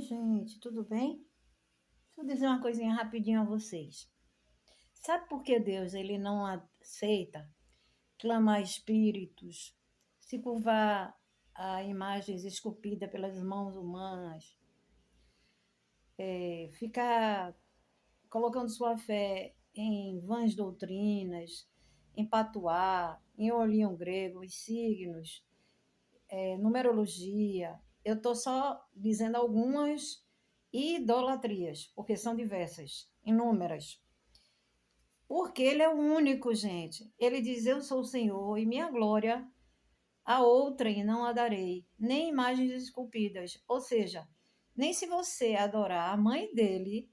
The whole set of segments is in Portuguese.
Gente, tudo bem? Deixa eu dizer uma coisinha rapidinho a vocês. Sabe por que Deus ele não aceita clamar espíritos, se curvar a imagens esculpidas pelas mãos humanas, ficar colocando sua fé em vãs doutrinas, em patuá, em olhinho grego, em signos, numerologia? Eu estou só dizendo algumas idolatrias, porque são diversas, inúmeras. Porque ele é o único, gente. Ele diz: Eu sou o Senhor e minha glória a outrem não a darei, nem imagens esculpidas. Ou seja, nem se você adorar a mãe dele,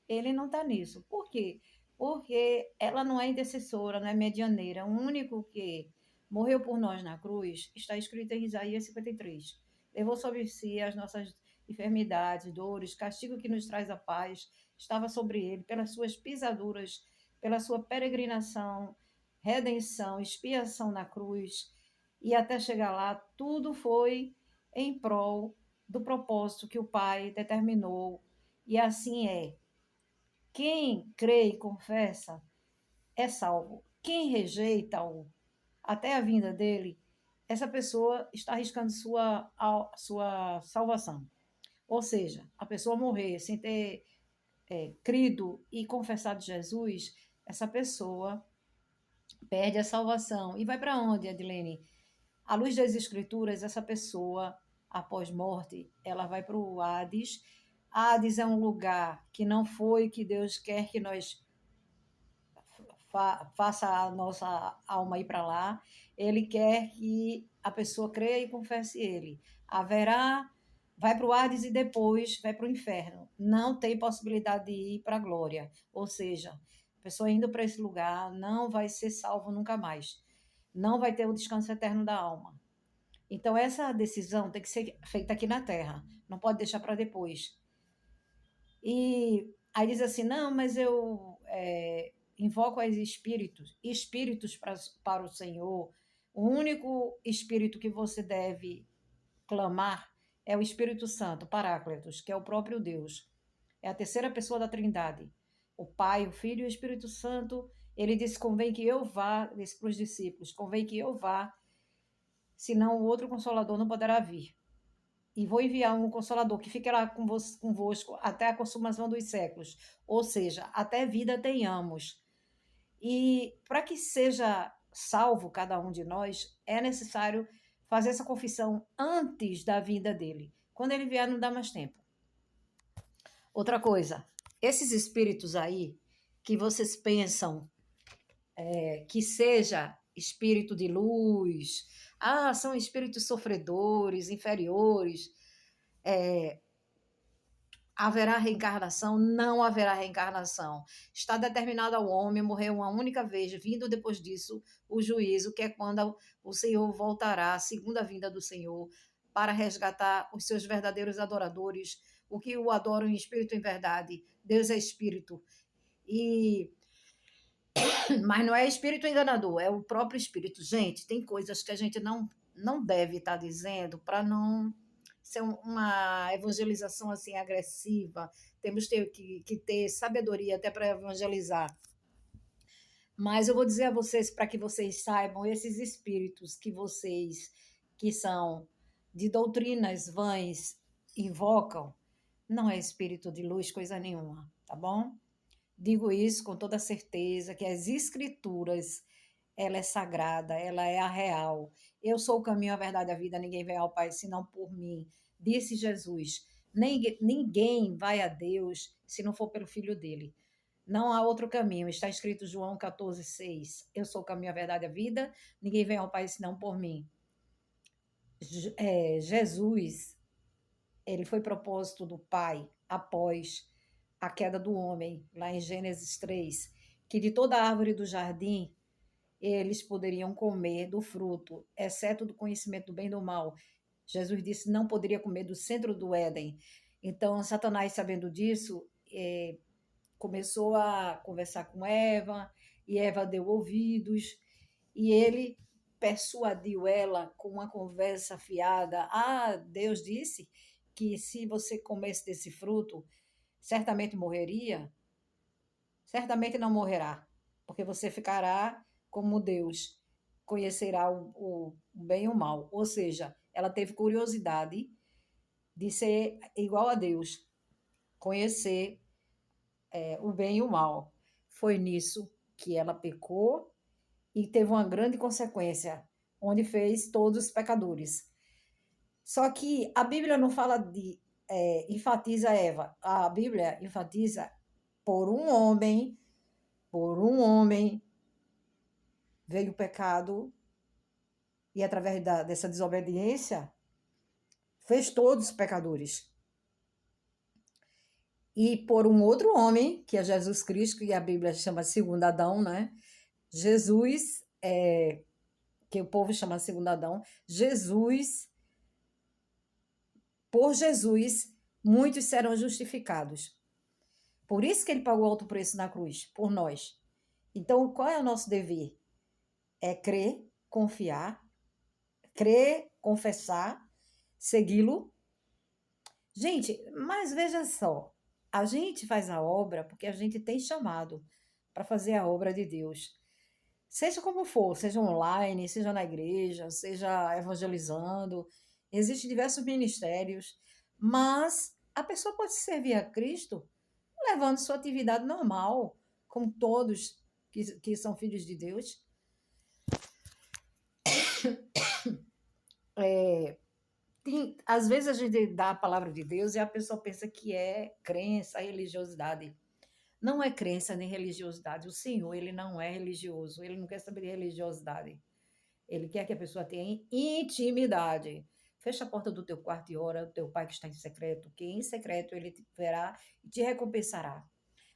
ele não está nisso. Por quê? Porque ela não é intercessora, não é medianeira. O único que morreu por nós na cruz está escrito em Isaías 53. Levou sobre si as nossas enfermidades, dores, castigo que nos traz a paz, estava sobre ele, pelas suas pisaduras, pela sua peregrinação, redenção, expiação na cruz, e até chegar lá, tudo foi em prol do propósito que o Pai determinou, e assim é. Quem crê e confessa é salvo. Quem rejeita-o até a vinda dele, essa pessoa está arriscando sua salvação. Ou seja, a pessoa morrer sem ter crido e confessado Jesus, essa pessoa perde a salvação. E vai para onde, Adilene? À luz das Escrituras, essa pessoa, após morte, ela vai para o Hades. Hades é um lugar que não foi que Deus quer que nós faça a nossa alma ir para lá. Ele quer que a pessoa creia e confesse ele. Haverá, vai para o Hades e depois vai para o inferno. Não tem possibilidade de ir para a glória. Ou seja, a pessoa indo para esse lugar não vai ser salvo nunca mais. Não vai ter o descanso eterno da alma. Então, essa decisão tem que ser feita aqui na Terra, não pode deixar para depois. E aí diz assim: não, mas eu invoco os espíritos para o Senhor. O único espírito que você deve clamar é o Espírito Santo, Paráclitos, que é o próprio Deus. É a terceira pessoa da Trindade. O Pai, o Filho e o Espírito Santo. Ele disse: convém que eu vá, disse para os discípulos: convém que eu vá, senão o outro Consolador não poderá vir. E vou enviar um Consolador que ficará convosco até a consumação dos séculos. Ou seja, até vida tenhamos. E para que seja salvo cada um de nós, é necessário fazer essa confissão antes da vinda dele. Quando ele vier, não dá mais tempo. Outra coisa, esses espíritos aí, que vocês pensam que seja espírito de luz, são espíritos sofredores, inferiores, haverá reencarnação? Não haverá reencarnação. Está determinado ao homem morrer uma única vez, vindo depois disso o juízo, que é quando o Senhor voltará, a segunda vinda do Senhor, para resgatar os seus verdadeiros adoradores, o que o adoram em espírito e em verdade. Deus é espírito. Mas não é espírito enganador, é o próprio espírito. Gente, tem coisas que a gente não deve estar dizendo para não ser uma evangelização assim agressiva. Temos que ter sabedoria até para evangelizar. Mas eu vou dizer a vocês, para que vocês saibam, esses espíritos que são de doutrinas vãs, invocam, não é espírito de luz, coisa nenhuma, tá bom? Digo isso com toda certeza, que as escrituras, ela é sagrada, ela é a real. Eu sou o caminho, a verdade e a vida, ninguém vem ao Pai senão por mim, disse Jesus. Ninguém vai a Deus se não for pelo Filho dele. Não há outro caminho, está escrito João 14,6. Eu sou o caminho, a verdade e a vida, ninguém vem ao Pai senão por mim. Jesus, ele foi propósito do Pai após a queda do homem, lá em Gênesis 3, que de toda árvore do jardim eles poderiam comer do fruto, exceto do conhecimento do bem e do mal. Jesus disse que não poderia comer do centro do Éden. Então, Satanás, sabendo disso, começou a conversar com Eva, e Eva deu ouvidos, e ele persuadiu ela com uma conversa fiada. Deus disse que se você comesse desse fruto, certamente morreria, certamente não morrerá, porque você ficará como Deus, conhecerá o bem e o mal. Ou seja, ela teve curiosidade de ser igual a Deus, conhecer o bem e o mal. Foi nisso que ela pecou e teve uma grande consequência, onde fez todos os pecadores. Só que a Bíblia não fala de enfatiza Eva. A Bíblia enfatiza por um homem veio o pecado e através dessa desobediência fez todos os pecadores. E por um outro homem, que é Jesus Cristo, que a Bíblia chama segundo Adão, né? Jesus, que o povo chama segundo Adão, por Jesus, muitos serão justificados. Por isso que ele pagou alto preço na cruz, por nós. Então, qual é o nosso dever? É crer, confiar, crer, confessar, segui-lo. Gente, mas veja só, a gente faz a obra porque a gente tem chamado para fazer a obra de Deus. Seja como for, seja online, seja na igreja, seja evangelizando, existem diversos ministérios, mas a pessoa pode servir a Cristo levando sua atividade normal, como todos que são filhos de Deus. Às vezes a gente dá a palavra de Deus e a pessoa pensa que é crença, religiosidade. Não é crença nem religiosidade. O Senhor, ele não é religioso, ele não quer saber de religiosidade. Ele quer que a pessoa tenha intimidade. Fecha a porta do teu quarto e ora, o teu pai que está em secreto, que em secreto ele te verá e te recompensará.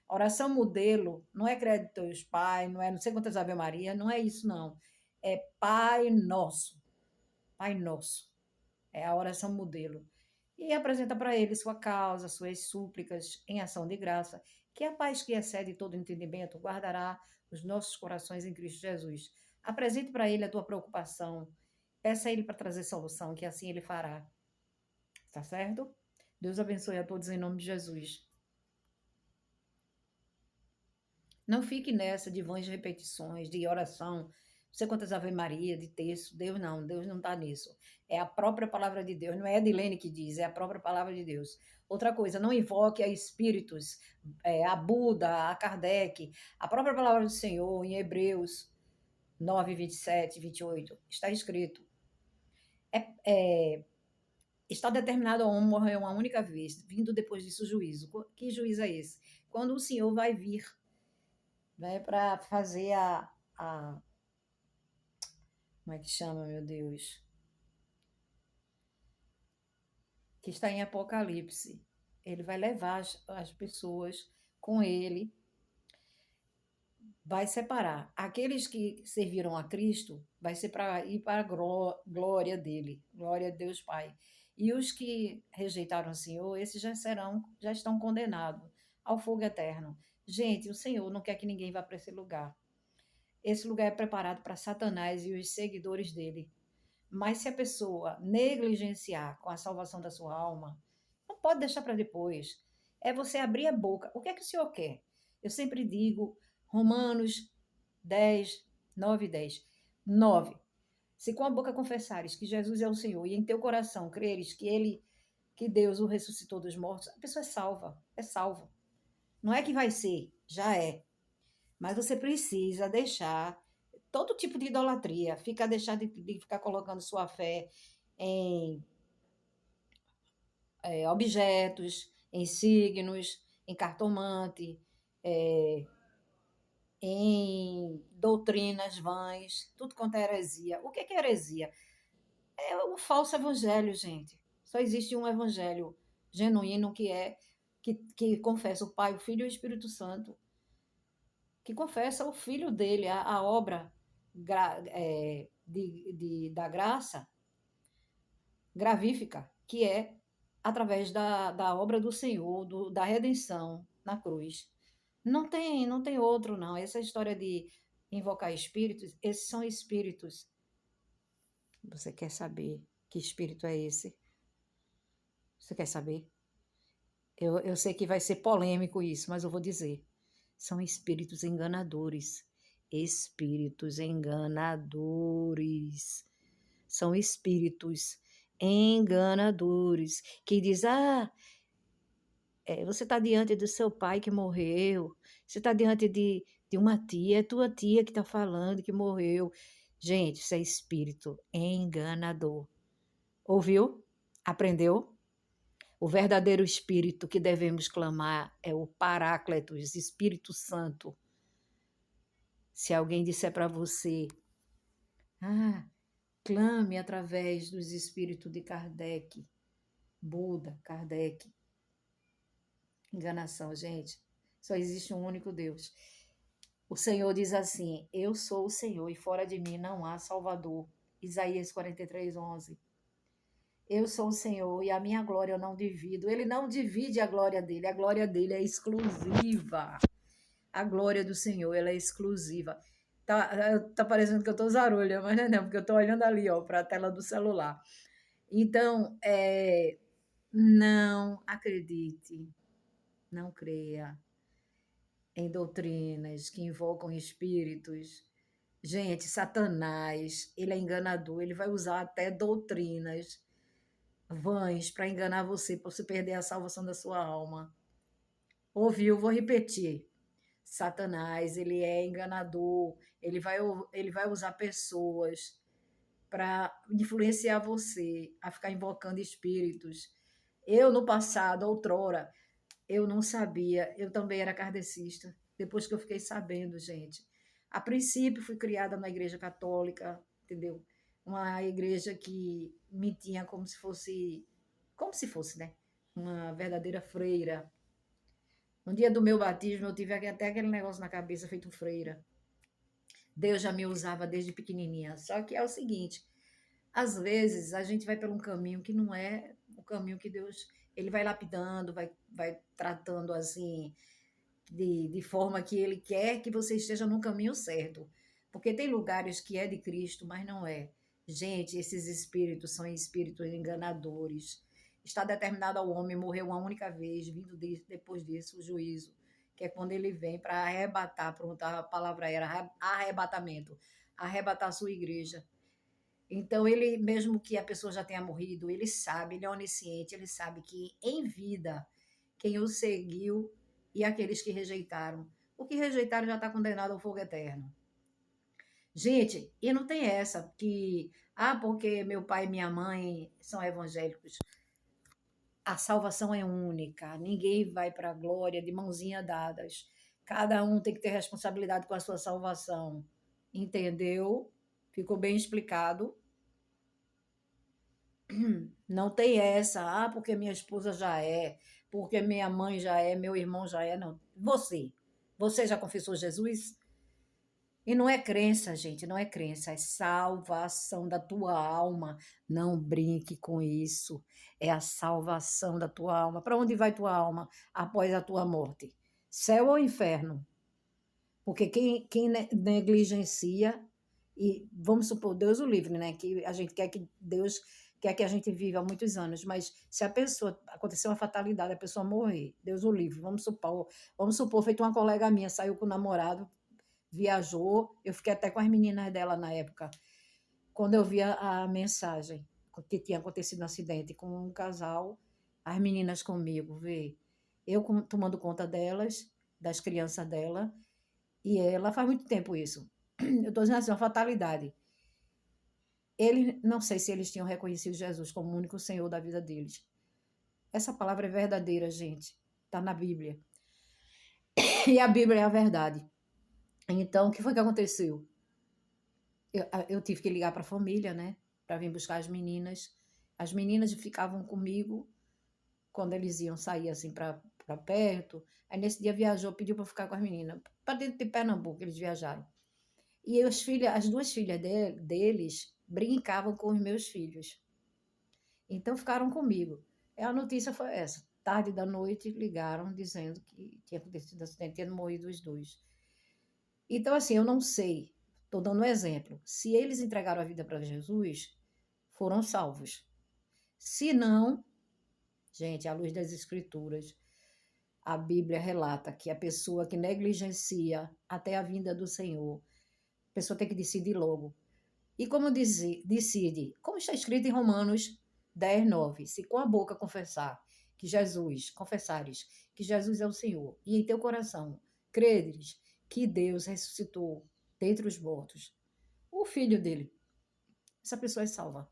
A oração modelo não é crédito teus pais, não é não sei quantas Ave Maria, não é isso não. É Pai Nosso. Pai Nosso. É a oração modelo. E apresenta para ele sua causa, suas súplicas em ação de graça, que a paz que excede todo entendimento guardará os nossos corações em Cristo Jesus. Apresente para ele a tua preocupação, peça a ele para trazer solução, que assim ele fará. Tá certo? Deus abençoe a todos em nome de Jesus. Não fique nessa de vãs repetições, de oração, não sei quantas Ave Maria, de texto. Deus não está nisso. É a própria palavra de Deus, não é a Edilene que diz, é a própria palavra de Deus. Outra coisa, não invoque a espíritos, a Buda, a Kardec, a própria palavra do Senhor, em Hebreus 9, 27, 28, está escrito. Está determinado a homem morrer uma única vez, vindo depois disso o juízo. Que juízo é esse? Quando o Senhor vai vir, né, para fazer como é que chama, meu Deus? Que está em Apocalipse. Ele vai levar as pessoas com ele, vai separar. Aqueles que serviram a Cristo, vai ser para ir para a glória dele, glória a Deus Pai. E os que rejeitaram o Senhor, esses já estão condenados ao fogo eterno. Gente, o Senhor não quer que ninguém vá para esse lugar. Esse lugar é preparado para Satanás e os seguidores dele. Mas se a pessoa negligenciar com a salvação da sua alma, não pode deixar para depois. É você abrir a boca. O que é que o Senhor quer? Eu sempre digo, Romanos 10, 9 e 10. 9. Se com a boca confessares que Jesus é o Senhor e em teu coração creres que Deus o ressuscitou dos mortos, a pessoa é salva, é salvo. Não é que vai ser, já é. Mas você precisa deixar todo tipo de idolatria, deixar de ficar colocando sua fé em objetos, em signos, em cartomante, em doutrinas vãs, tudo quanto é heresia. O que é heresia? É o falso evangelho, gente. Só existe um evangelho genuíno que confessa o Pai, o Filho e o Espírito Santo, que confessa o Filho dele, a obra da graça gravífica, que é através da obra do Senhor, da redenção na cruz. Não tem outro, não. Essa história de invocar espíritos, esses são espíritos. Você quer saber que espírito é esse? Você quer saber? Eu sei que vai ser polêmico isso, mas eu vou dizer. São espíritos enganadores. Espíritos enganadores. São espíritos enganadores que diz: você está diante do seu pai que morreu, você está diante de uma tia, é tua tia que está falando que morreu. Gente, isso é espírito enganador. Ouviu? Aprendeu? O verdadeiro espírito que devemos clamar é o Paráclitos, Espírito Santo. Se alguém disser para você, clame através dos espíritos de Kardec, Buda, Kardec. Enganação, gente. Só existe um único Deus. O Senhor diz assim: eu sou o Senhor e fora de mim não há Salvador. Isaías 43:11. Eu sou o Senhor e a minha glória eu não divido. Ele não divide a glória dele é exclusiva. A glória do Senhor, ela é exclusiva. Tá parecendo que eu tô zarulha, mas não, porque eu tô olhando ali, ó, para a tela do celular. Então, não acredite, não creia em doutrinas que invocam espíritos. Gente, Satanás, ele é enganador, ele vai usar até doutrinas vãs para enganar você, para você perder a salvação da sua alma. Ouviu? Vou repetir. Satanás, ele é enganador, ele vai usar pessoas para influenciar você a ficar invocando espíritos. Eu, no passado, outrora, eu não sabia, eu também era kardecista. Depois que eu fiquei sabendo, gente. A princípio, fui criada na igreja católica, entendeu? Uma igreja que me tinha como se fosse, né? Uma verdadeira freira. No dia do meu batismo, eu tive até aquele negócio na cabeça, feito freira. Deus já me usava desde pequenininha. Só que é o seguinte, às vezes a gente vai por um caminho que não é o caminho que Deus... Ele vai lapidando, vai tratando assim, de forma que ele quer que você esteja no caminho certo. Porque tem lugares que é de Cristo, mas não é. Gente, esses espíritos são espíritos enganadores. Está determinado ao homem morrer uma única vez, vindo depois disso o juízo, que é quando ele vem para arrebatar, pronto, a palavra era arrebatamento, arrebatar a sua igreja. Então, ele, mesmo que a pessoa já tenha morrido, ele sabe, ele é onisciente, ele sabe que em vida, quem o seguiu e aqueles que rejeitaram. O que rejeitaram já está condenado ao fogo eterno. Gente, e não tem essa que, porque meu pai e minha mãe são evangélicos. A salvação é única, ninguém vai para a glória de mãozinha dadas. Cada um tem que ter responsabilidade com a sua salvação. Entendeu? Ficou bem explicado? Não tem essa, porque minha esposa já é, porque minha mãe já é, meu irmão já é, não. Você já confessou Jesus? E não é crença, gente, não é crença, é salvação da tua alma. Não brinque com isso. É a salvação da tua alma. Para onde vai tua alma após a tua morte? Céu ou inferno? Porque quem negligencia, e vamos supor, Deus o livre, né? Que a gente quer que Deus quer que a gente viva muitos anos, mas se a pessoa, acontecer uma fatalidade, a pessoa morrer, Deus o livre, vamos supor, feito uma colega minha, saiu com o namorado, viajou, eu fiquei até com as meninas dela na época, quando eu vi a mensagem que tinha acontecido um acidente com um casal, as meninas comigo, vê, eu tomando conta delas, das crianças dela, e ela faz muito tempo isso. Eu estou dizendo assim, uma fatalidade. Ele, não sei se eles tinham reconhecido Jesus como o único Senhor da vida deles. Essa palavra é verdadeira, gente. Está na Bíblia. E a Bíblia é a verdade. Então, o que foi que aconteceu? Eu tive que ligar para a família, né? Para vir buscar as meninas. As meninas ficavam comigo quando eles iam sair assim para perto. Aí nesse dia viajou, pediu para ficar com as meninas. Para dentro de Pernambuco eles viajaram. E as duas filhas deles brincavam com os meus filhos. Então ficaram comigo. E a notícia foi essa. Tarde da noite ligaram dizendo que tinha acontecido um acidente, tinham morrido os dois. Então, assim, eu não sei, estou dando um exemplo. Se eles entregaram a vida para Jesus, foram salvos. Se não, Gente, à luz das Escrituras, a Bíblia relata que a pessoa que negligencia até a vinda do Senhor, a pessoa tem que decidir logo. E como decide? Como está escrito em Romanos 10:9, se com a boca confessares que Jesus é o Senhor, e em teu coração creres que Deus ressuscitou dentre os mortos, o filho dele, essa pessoa é salva.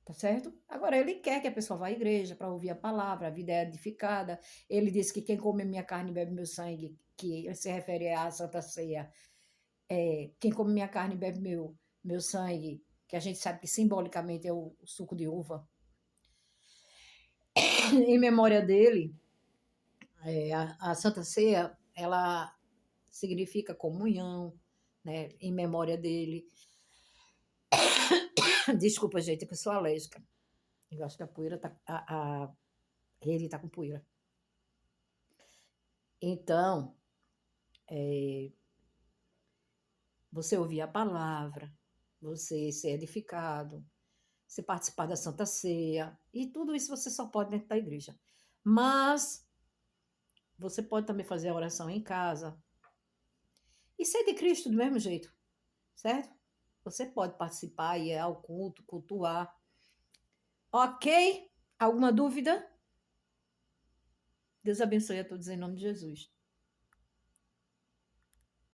Tá certo? Agora, ele quer que a pessoa vá à igreja para ouvir a palavra, a vida é edificada. Ele disse que quem come minha carne e bebe meu sangue, que se refere à Santa Ceia, quem come minha carne e bebe meu sangue, que a gente sabe que simbolicamente é o suco de uva, em memória dele, a Santa Ceia, ela significa comunhão, né, em memória dele. Desculpa, gente, que eu sou alérgica. Eu acho que a poeira tá, a rede tá com poeira. Então, você ouvir a palavra, você ser edificado, você participar da Santa Ceia, e tudo isso você só pode dentro da igreja. Mas você pode também fazer a oração em casa e ser de Cristo do mesmo jeito, certo? Você pode participar e ir ao culto, cultuar. Ok? Alguma dúvida? Deus abençoe a todos em nome de Jesus.